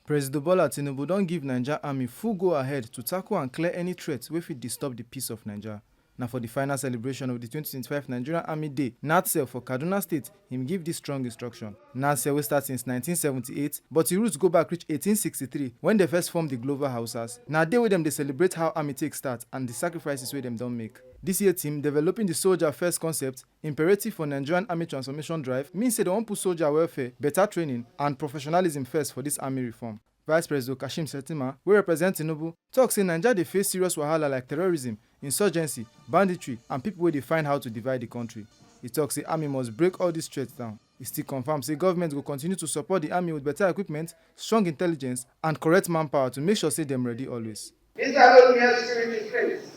Presido Tinubu don give Naija Army full go-ahead to tackle and clear any threat wey fit disturb the peace of Naija. Na for the final celebration of the 2025 Nigerian Army Day, NADCEL for Kaduna State, him give this strong instruction. NADCEL wey start since 1978, but e roots go back reach 1863 when they first formed the Global Hausas. Na day wey dem dey celebrate how army take start and the sacrifices wey dem don make. This year team developing the soldier first concept, imperative for Nigerian Army transformation drive, means say they wan put soldier welfare, better training and professionalism first for this army reform. Vice President Kashim Shettima, wey represent Tinubu, tok say Naija dey face serious wahala like terrorism, insurgency, banditry and people wey dey find how to divide the country. He tok say army must break all these threats down. He still confirm say government go continue to support the army with better equipment, strong intelligence and correct manpower to make sure say dem ready always. These are not mere security threats,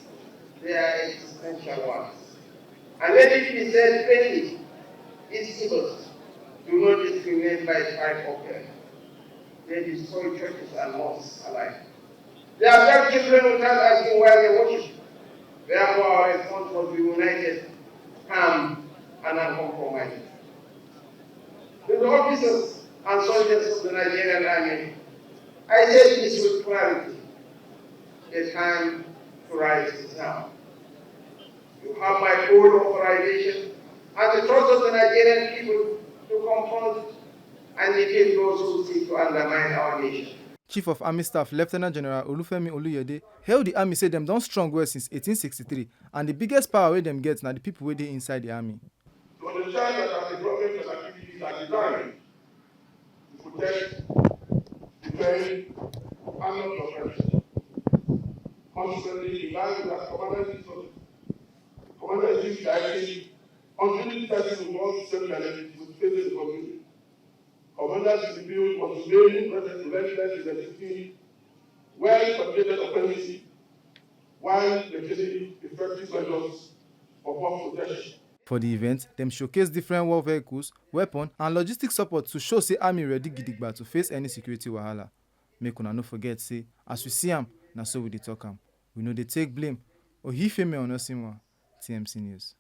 they are existential ones. And let it be said plainly, these evils do not discriminate by tribe or color. They destroy churches and mosques alike. They attack children without asking why they worship. Therefore, our response must be united, calm, and uncompromising. To the officers and soldiers of the Nigerian Army, I say this with clarity. The time to rise is now. You have my full authorization and the trust of the Nigerian people to confront and defeat those who seek to undermine our nation. Chief of Army Staff Lieutenant General Olufemi Oluyede hailed the army say dem don strong well since 1863 and the biggest power wey dem get na the people wey dey inside the army. To understand that as the government activities are designed to protect, defend, and not oppress. Consequently, in line with our Commander-in-Chief's directive on duty service involves self-management with faith in the community. Commanders in the field must remain relentless in executing well-coordinated offensive while maintaining effective measures for force protection. For the event, dem showcase different war vehicles, weapons, and logistic support to show say army ready gidigba to face any security wahala. Make una no forget say, as we see am, na so we dey talk am. We no dey take blame. Ohifemi Onosinwa, TMC News.